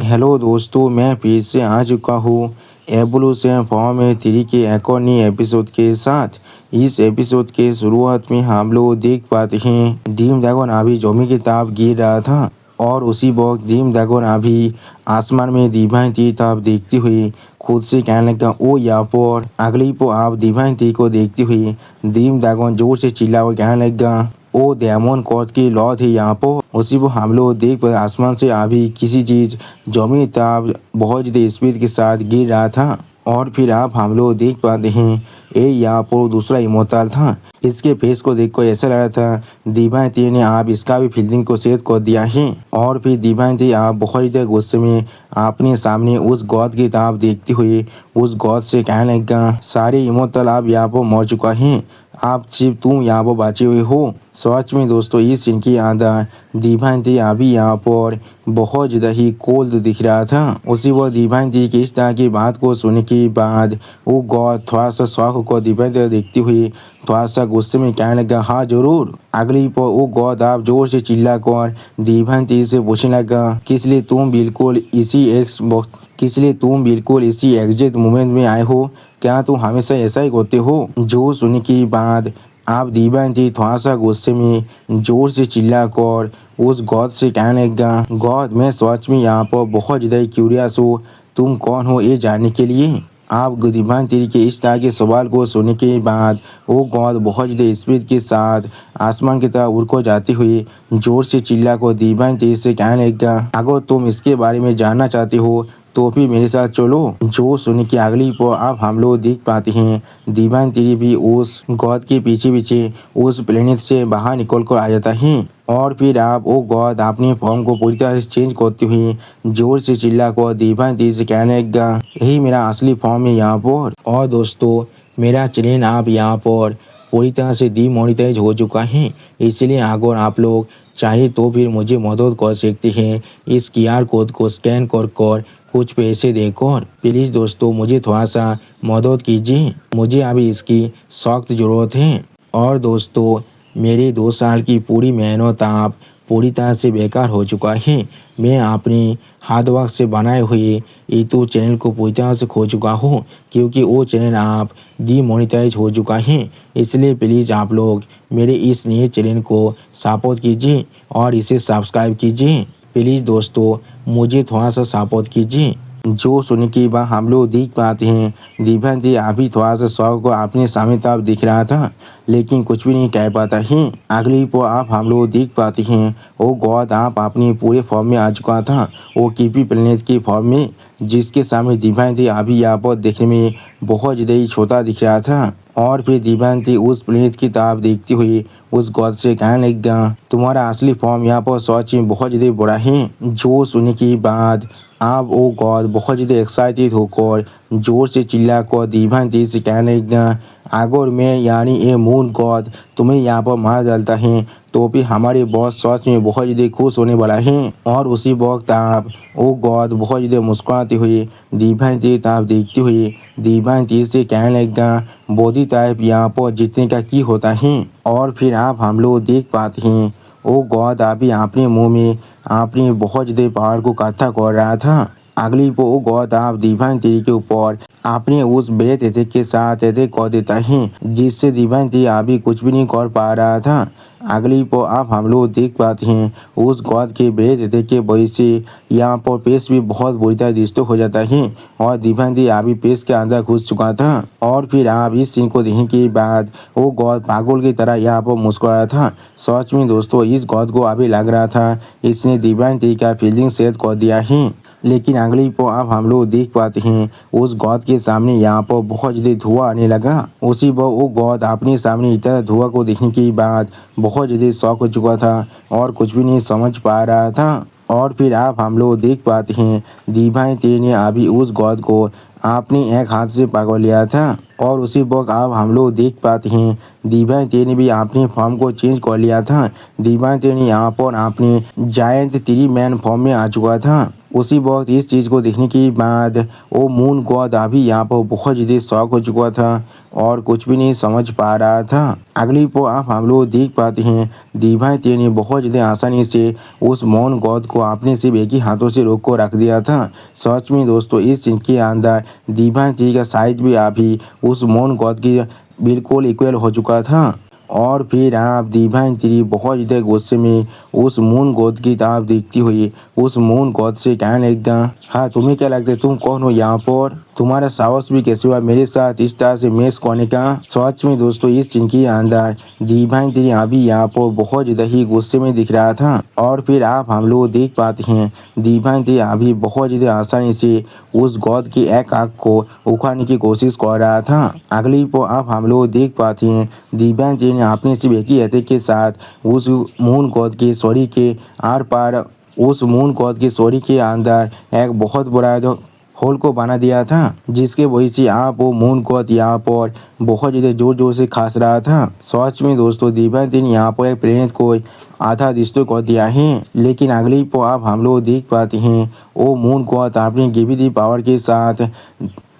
Hello दोस्तों, मैं फिर से आ चुका हूँ एवोल्यूशन फॉर्म में 3 के एक और नए एपिसोड के साथ। इस एपिसोड के शुरुआत में हम लोग देख पाते हैं ड्रीम ड्रैगन अभी जमी की ताप गिर रहा था और उसी वक्त ड्रीम ड्रैगन अभी आसमान में डिवाइन ट्री ताप देखती हुई खुद से कहने लगा ओ यहाँ पर अगली को आप डिवाइन ट्री को देखती हुई ड्रीम ड्रैगन जोर से चिल्ला हुआ कहने लगा ओ डेमन कॉर्ड की लौ थी यहाँ पर। उसी को हम लोग देख पाए आसमान से अभी किसी चीज जमी ताप बहुत ज़्यादा स्पीड के साथ गिर रहा था और फिर आप हम लोग देख पाते हैं ये यहाँ पर दूसरा इमोर्टल था। इसके फेस को देखकर ऐसा लग रहा था डिवाइन ट्री ने आप इसका भी फील्डिंग को सेट कर दिया है और फिर डिवाइन ट्री आप बहुत ज़्यादा गुस्से में अपने सामने उस गॉड की ताप देखते हुए उस गॉड से कहने लगा सारे इमोर्टल आप यहाँ पर मर चुका है, आप सिर्फ तुम यहाँ पर बचे हुए हो। सच में दोस्तों इस सीन की आधा डिवाइन ट्री अभी यहाँ पर बहुत ज़्यादा ही कोल्ड दिख रहा था। उसी वो डिवाइन ट्री की इस तरह की बात को सुनने के बाद वो गॉड थोड़ा सा शौक को डिवाइन ट्री देखती हुई थोड़ा सा गुस्से में कहने लगा हाँ जरूर। अगली पर वो गॉड आप जोर से चिल्ला कर डिवाइन ट्री से पूछने लगा किस लिए तुम बिल्कुल इसी एग्जैक्ट मोमेंट में आए हो, क्या तुम हमेशा ऐसा ही करते हो। जो सुनने के बाद आप डिवाइन ट्री थोड़ा सा गुस्से में जोर से चिल्ला कर उस गॉड से कहने लगा गॉड मैं सच में यहाँ पर बहुत ज़्यादा क्यूरियस हूँ, तुम कौन हो ये जानने के लिए। आप डिवाइन ट्री के इस तरह के सवाल को सुनने के बाद वो गॉड बहुत ज़्यादा स्पीड के साथ आसमान की तरफ उड़ को जाते हुए जोर से चिल्ला कर डिवाइन ट्री से कहने लगा अगर तुम इसके बारे में जानना चाहते हो तो फिर मेरे साथ चलो। जो सुन के अगली पर अब हम लोग देख पाते हैं डिवाइन ट्री भी उस गॉड के पीछे पीछे उस प्लेनेट से बाहर निकल कर आ जाता है और फिर आप वो गॉड अपने फॉर्म को पूरी तरह से चेंज करते हुए जोर से चिल्ला कर डिवाइन ट्री से कहने लगा यही मेरा असली फॉर्म है यहाँ पर। और दोस्तों मेरा चैनल आप यहाँ पर पूरी तरह से डीमोनेटाइज हो चुका है, इसलिए अगर आप लोग चाहे तो फिर मुझे मदद कर सकते हैं इस QR कोड को स्कैन कर कुछ पैसे देकर। प्लीज़ दोस्तों मुझे थोड़ा सा मदद कीजिए, मुझे अभी इसकी सख्त ज़रूरत है। और दोस्तों मेरे 2 साल की पूरी मेहनत आप पूरी तरह से बेकार हो चुका है। मैं अपने हार्ड वर्क से बनाए हुए यूट्यूब चैनल को पूरी तरह से खो चुका हूँ क्योंकि वो चैनल आप डीमोनेटाइज हो चुका है। इसलिए प्लीज़ आप लोग मेरे इस नए चैनल को सपोर्ट कीजिए और इसे सब्सक्राइब कीजिए। प्लीज़ दोस्तों मुझे थोड़ा सा सपोर्ट कीजिए। जो सुनने के बाद हम लोग देख पाते हैं डिवाइन ट्री अभी थोड़ा सा शौक को अपने सामने तरफ दिख रहा था लेकिन कुछ भी नहीं कह पाता है। अगली को आप हम लोग देख पाते हैं वो गॉड आप अपने पूरे फॉर्म में आ चुका था, वो कीपी प्लेनेट की फॉर्म में, जिसके सामने डिवाइन ट्री अभी यहाँ पर देखने में बहुत ज़्यादा ही छोटा दिख रहा था। और फिर डिवाइन ट्री उस प्लेनेट की तरफ देखती हुई उस गॉड से कहने लगा तुम्हारा असली फॉर्म यहाँ पर सच में बहुत ज़्यादा बड़ा है। जो सुनने के बाद आप वो गॉड बहुत ज़्यादा एक्साइटेड होकर जोर से चिल्ला कर डिवाइन ट्री से कहने लगा अगर मैं यानी ये मून गॉड तुम्हें यहाँ पर मार डालता है तो फिर हमारे बॉस सच में बहुत ज़्यादा खुश होने वाला है। और उसी वक्त आप वो गॉड बहुत ज़्यादा मुस्कुराते हुए डिवाइन ट्री तरफ देखते हुए डिवाइन ट्री से कहने लगा बॉडी टाइप यहाँ पर जीतने का की होता है। और फिर आप हम लोग देख पाते हैं वो गॉड अभी अपने मुंह में अपनी बहुत ज़्यादा पावर को इकट्ठा कर रहा था। अगली को वो गॉड आप डिवाइन ट्री के ऊपर अपने उस ब्रेथ अटैक के साथ अटैक कर देता है जिससे डिवाइन ट्री अभी कुछ भी नहीं कर पा रहा था। अगली को आप हम लोग देख पाते हैं उस गॉड के ब्रेथ अटैक के वजह से यहाँ पर पेस भी बहुत बुरी तरह डिस्टर्ब हो जाता है और डिवाइन ट्री अभी पेस के अंदर घुस चुका था। और फिर आप इस सीन को देखने के बाद वो गॉड पागल की तरह यहाँ पर मुस्कुराया था। सच में दोस्तों इस गॉड को अभी लग रहा था इसने डिवाइन ट्री का फील्डिंग सेट कर दिया है, लेकिन अगली को अब हम लोग देख पाते हैं उस गॉड के सामने यहाँ पर बहुत ज़्यादा धुआं आने लगा। उसी पर वो गॉड अपने सामने इतना धुआं को देखने के बाद बहुत ज़्यादा शॉक हो चुका था और कुछ भी नहीं समझ पा रहा था। और फिर आप हम लोग देख पाते हैं डिवाइन ट्री ने अभी उस गॉड को अपने एक हाथ से पकड़ लिया था। और उसी वक्त आप हम लोग देख पाते हैं डिवाइन ट्री ने भी अपने फॉर्म को चेंज कर लिया था। डिवाइन ट्री ने यहाँ पर अपने जायंट 3 मैन फॉर्म में आ चुका था। उसी वक्त इस चीज़ को देखने के बाद वो मून गॉड अभी यहाँ पर बहुत ज़्यादा शॉक हो चुका था और कुछ भी नहीं समझ पा रहा था। अगली पो आप हम लोग देख पाते हैं डिवाइन टी ने बहुत ज़्यादा आसानी से उस मून गॉड को आपने सिर्फ एक ही हाथों से रोक को रख दिया था। सच में दोस्तों इस सीन के अंदर डिवाइन टी का साइज भी अभी उस मून गॉड की बिल्कुल इक्वल हो चुका था। और फिर आप डिवाइन टी बहुत ज़्यादा गुस्से में उस मून गॉड की तरफ देखती हुई उस मून गॉड से कहने लगा, हाँ तुम्हें क्या लगता है तुम कौन हो यहाँ पर, तुम्हारा साहस भी कैसे हुआ मेरे साथ इस तरह से मैच करने का। सच में दोस्तों इस सीन के अंदर डिवाइन टी अभी यहाँ पर बहुत ज़्यादा ही गुस्से में दिख रहा था। और फिर आप हम लोग देख पाते हैं डिवाइन टी अभी बहुत ज़्यादा आसानी से उस गॉड की एक आँख को उखाड़ने की कोशिश कर रहा था। अगली को आप हम लोग देख पाते हैं डिवाइन टी ने अपने सिर्फ एक ही हथियार के साथ उस मून गॉड के शरीर के आर पार उस मून गॉड के शरीर के अंदर एक बहुत बड़ा होल को बना दिया था, जिसके वजह से आप वो मून गॉड यहाँ पर बहुत ज़्यादा जोर जोर से खास रहा था। सच में दोस्तों डिवाइन टी ने यहाँ पर एक प्लेनेट को आधा डिस्ट्रॉय कर दिया है। लेकिन अगली को आप हम लोग देख पाते हैं वो मून गॉड अपनी ग्रेविटी पावर के साथ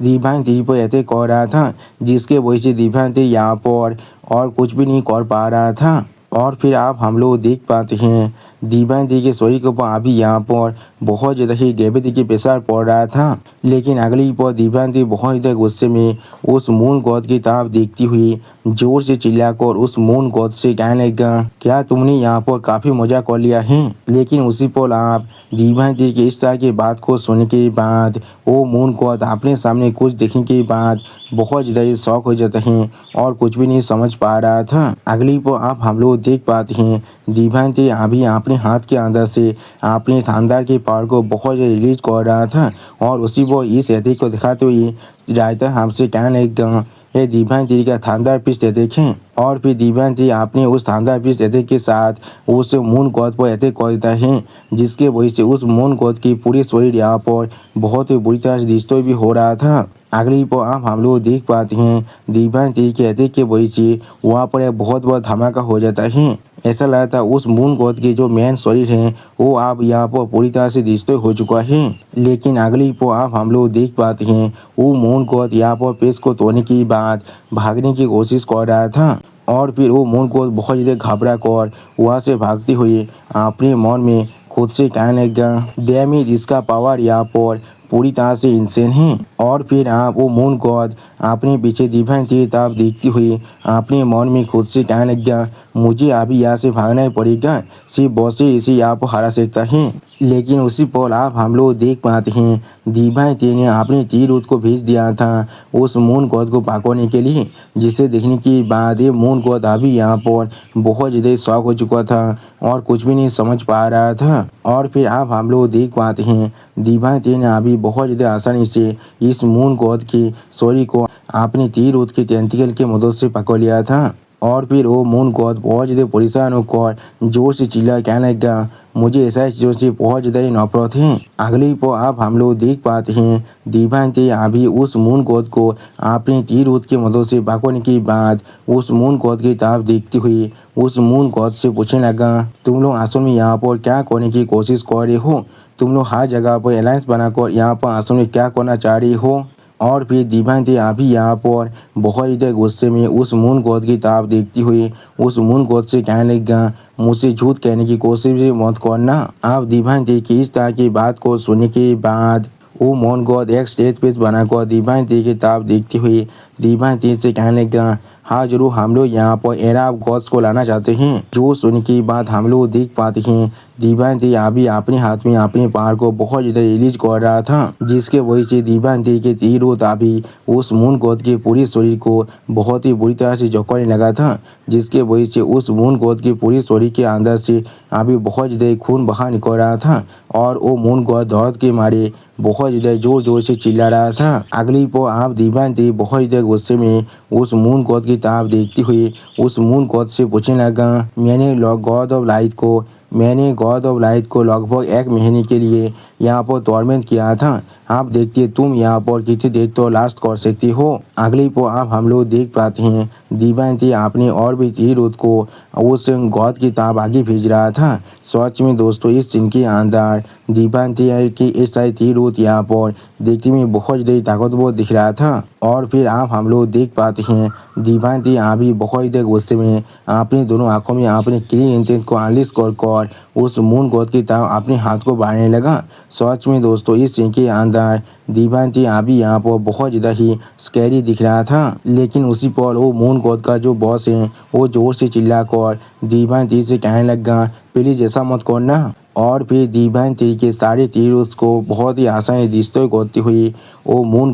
डिवाइन टी पर अटैक कर रहा था, जिसके वजह से डिवाइन टी यहाँ पर और कुछ भी नहीं कर पा रहा था। और फिर आप हम लोग देख पाते हैं डिवाइन टी के शरीर के ऊपर अभी यहाँ पर बहुत ज़्यादा ही ग्रेविटी की प्रेशर पड़ रहा था। लेकिन अगली पर डिवाइन टी बहुत ज़्यादा गुस्से में उस मून गॉड की तरफ देखती हुई जोर से चिल्लाकर उस मून गॉड से कहने लगा, क्या तुमने यहाँ पर काफ़ी मजा कर लिया है। लेकिन उसी पल आप डिवाइन टी की इस तरह की बात को सुनने के बाद वो मून गॉड अपने सामने कुछ देखने के बाद बहुत ज़्यादा शौक हो जाते हैं और कुछ भी नहीं समझ पा रहा था। अगली पर आप हम लोग देख पाते हैं डिवाइन टी अभी अपने हाथ के अंदर से अपने शानदार के पावर को बहुत ज़्यादा रिलीज कर रहा था और उसी वो इस एथिक को दिखाते हुए रायता हमसे कहने लगा, ये डिवाइन टी का शानदार पीस देखें। और फिर डिवाइन टी आपने उस शानदार पीस एथिक के साथ उस मून गॉड पर अटैक कर देता है, जिसके वजह से उस मून गॉड की पूरी शरीर यहाँ पर बहुत ही बुरी तरह से डिस्ट्रॉय भी हो रहा था। अगली पर आप हम लोग देख पाते हैं डिवाइन टी के अटैक के वजह से वहाँ पर एक बहुत बड़ा धमाका हो जाता है। ऐसा लगता है उस मून गॉड की जो मेन शरीर है वो आप यहाँ पर पूरी तरह से डिस्ट्रॉय हो चुका है। लेकिन अगली पर आप हम लोग देख पाते हैं वो मून गॉड यहाँ पर पेश को तोड़ने के बाद भागने की कोशिश कर रहा था। और फिर वो मून गॉड बहुत ज़्यादा घबरा कर वहाँ से भागते हुए अपने मन में खुद से कहने लगा, डैमेज इसका पावर यहाँ पर पूरी तरह से इंसेन है। और फिर आप वो मून गॉड अपने पीछे डिवाइन टी की तरफ देखती हुई अपने मन में खुद से कहने लगा, मुझे अभी यहाँ से भागना ही पड़ेगा, सिर्फ बॉस ही इसे यहाँ पर हरा सकता है। लेकिन उसी पल आप हम लोग देख पाते हैं डिवाइन टी ने अपने तीर रूट को भेज दिया था उस मून गॉड को पकड़ने के लिए, जिसे देखने के बाद ये मून गॉड अभी यहाँ पर बहुत ज़्यादा शॉक हो चुका था और कुछ भी नहीं समझ पा रहा था। और फिर आप हम लोग देख पाते हैं डिवाइन टी ने अभी बहुत ज़्यादा आसानी से इस मून गॉड की शरीर को अपने तीर रूट के टेंटिकल के मदद से पकड़ लिया था। और फिर वो मून गॉड बहुत ज़्यादा परेशान होकर जोर से चिल्ला कहने लगा, मुझे ऐसा चीज़ों से बहुत ज़्यादा ही नफरत है। अगली पर आप हम लोग देख पाते हैं डिवाइन टी अभी उस मून गॉड को अपने तीर रूट की मदद से पकड़ने के बाद उस मून गॉड की तरफ देखती हुई उस मून गॉड से पूछने लगा, तुम लोग असल में यहाँ पर क्या करने की कोशिश कर रहे हो, तुम लोग हर जगह पर अलायंस बनाकर यहाँ पर असल में क्या करना चाह रही हो। और फिर डिवाइन टी अभी यहाँ पर बहुत ज़्यादा गुस्से में उस मून गॉड की तरफ देखती हुई उस मून गॉड से कहने लगा, मुझसे झूठ कहने की कोशिश भी मत करना। आप डिवाइन टी की इस तरह की बात को सुनने के बाद वो मून गॉड एक स्टेज पेज बनाकर डिवाइन टी की तरफ देखती हुई डिवाइन टी से कहने लगा, हाँ जरूर हम लोग यहाँ पर एरा ऑफ गॉड्स को लाना चाहते हैं। जो सुनने की बात हम लोग देख पाते हैं डिवाइन टी अभी अपने हाथ में अपने पावर को बहुत ज़्यादा रिलीज कर रहा था, जिसके वजह से डिवाइन टी के तीर अभी उस मून गॉड के पूरे शरीर को बहुत ही बुरी तरह से जकड़ने लगा था, जिसके वजह से उस मून गॉड के पूरे शरीर के अंदर से अभी बहुत ज़्यादा खून बाहर निकल रहा था और वो मून गॉड दर्द के मारे बहुत ज़्यादा जोर जोर से चिल्ला रहा था। अगली पर आप डिवाइन टी बहुत ज़्यादा गुस्से में उस मून गॉड की तरफ देखती हुई उस मून गॉड से पूछने लगा, मैंने गॉड ऑफ लाइट को मैंने गॉड ऑफ लाइट को लगभग 1 महीने के लिए यहाँ पर टॉर्मेंट किया था। आप देखते तुम यहाँ पर कितनी देर तो लास्ट कर सकती हो। अगली पर आप हम लोग देख पाते हैं डिवाइन थी आपने और भी तीरुत को उस गॉड की ताब आगे भेज रहा था। सच में दोस्तों इस सीन के अंदर डिवाइन थी कि इस सारी तीरुत यहाँ पर देखने में बहुत ज़्यादा ताकतवर दिख रहा था। और फिर आप हम लोग देख पाते हैं डिवाइन थी अभी बहुत ज़्यादा गुस्से में अपने दोनों आंखों में अपने क्लीन इंटेंट को अनलिस्ट कर उस मून गॉड की तरफ अपने हाथ को बढ़ाने लगा। सच में दोस्तों इस सीन के अंदर डिवाइन थी अभी यहाँ पर बहुत ज़्यादा ही स्कैरी दिख रहा था। लेकिन उसी पर वो मून गॉड का जो बॉस है वो जोर से चिल्ला कर डिवाइन थी से कहने लगा प्लीज़ ऐसा मत करना। और फिर डिवाइन थी के सारे तीर उसको बहुत ही आसानी डिस्ट्रॉय करती हुई वो मून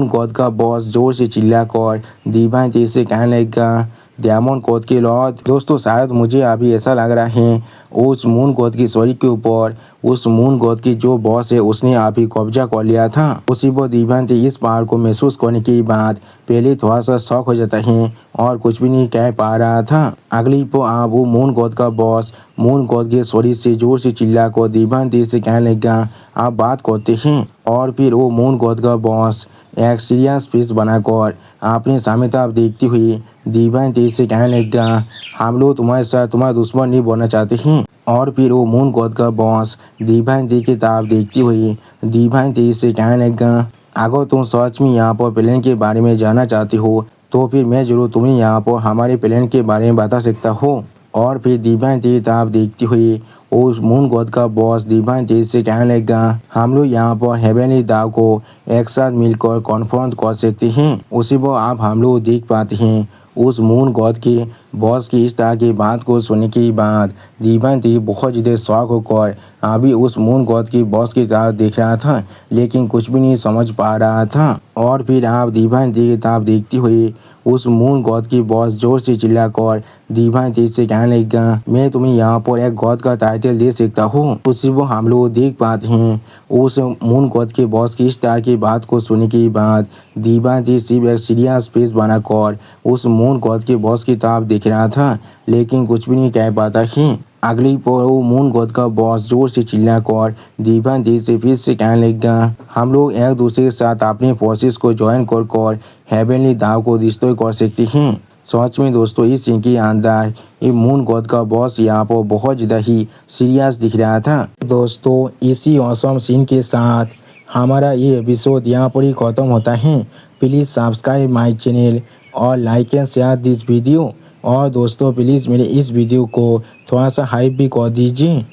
गॉड का बॉस जोर से चिल्ला कर डिवाइन थी से कहने लगा डायमंड गॉड के लॉर्ड। दोस्तों शायद मुझे अभी ऐसा लग रहा है उस मून गॉड की शरीर के ऊपर उस मून गॉड की जो बॉस है उसने अभी कब्जा कर लिया था। उसी पर डिवाइन थी इस पावर को महसूस करने के बाद पहले थोड़ा सा शॉक हो जाता है और कुछ भी नहीं कह पा रहा था। अगली पर आप वो मून गॉड का बॉस मून गॉड के शरीर से जोर से चिल्ला कर डिवाइन थी से कहने लगा आप बात करते हैं। और फिर वो मून गॉड का बॉस एक सीरियस फेस बनाकर अपने सामने तरफ देखती हुई डिवाइन थी से कहने लगा हम लोग तुम्हारे साथ तुम्हारा दुश्मन नहीं बनना चाहते हैं। और फिर वो मून गॉड का बॉस डिवाइन थी की तरफ देखती हुई डिवाइन थी से कहने लगा अगर तुम सच में यहाँ पर प्लान के बारे में जानना चाहती हो तो फिर मैं जरूर तुम्हें यहाँ पर हमारे प्लान के बारे में बता सकता हूँ। और फिर डिवाइन थी तरफ देखती हुई उस मून गॉड का बॉस डिवाइन थी से कहने लगा हम लोग यहाँ पर हेवनली दाव को एक साथ मिलकर कॉन्फ्रंट कर सकते हैं। उसी पर आप हम लोग देख पाते हैं उस मून गॉड के बॉस की इस तरह की बात को सुनने के बाद डिवाइन थी बहुत ज़्यादा शॉक होकर अभी उस मून गॉड की बॉस की तरफ देख रहा था लेकिन कुछ भी नहीं समझ पा रहा था। और फिर आप डिवाइन थी की तरफ देखती हुई उस मून गॉड की बॉस जोर से चिल्लाकर डिवाइन थी से कहने लगा मैं तुम्हें यहाँ पर एक गॉड का टाइटल दे सकता हूँ। उसी को हम लोग देख पाते हैं उस मून गॉड के बॉस की इस तरह की बात को सुनने के बाद डिवाइन थी सिर्फ एक सीरियस फेस बनाकर उस मून गॉड के बॉस की तरफ देख रहा था लेकिन कुछ भी नहीं कह पाता है। अगली पर वो मून गॉड का बॉस जोर से चिल्लाकर डिवाइन थी से फिर से कहने लगा हम लोग एक दूसरे के साथ अपने फोर्सेस को ज्वाइन कर हेवनली दाव को डिस्ट्रॉय कर सकते हैं। सच में दोस्तों इस सीन के अंदर ये मून गॉड का बॉस यहाँ पर बहुत ज़्यादा ही सीरियस दिख रहा था। दोस्तों इसी ऑसम सीन के साथ हमारा ये एपिसोड यहाँ पर ही ख़त्म होता है। प्लीज़ सब्सक्राइब माय चैनल और like and share this video. और दोस्तों प्लीज़ मेरे इस वीडियो को थोड़ा सा हाइप भी कर दीजिए।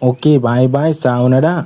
Okay bye bye sayonara.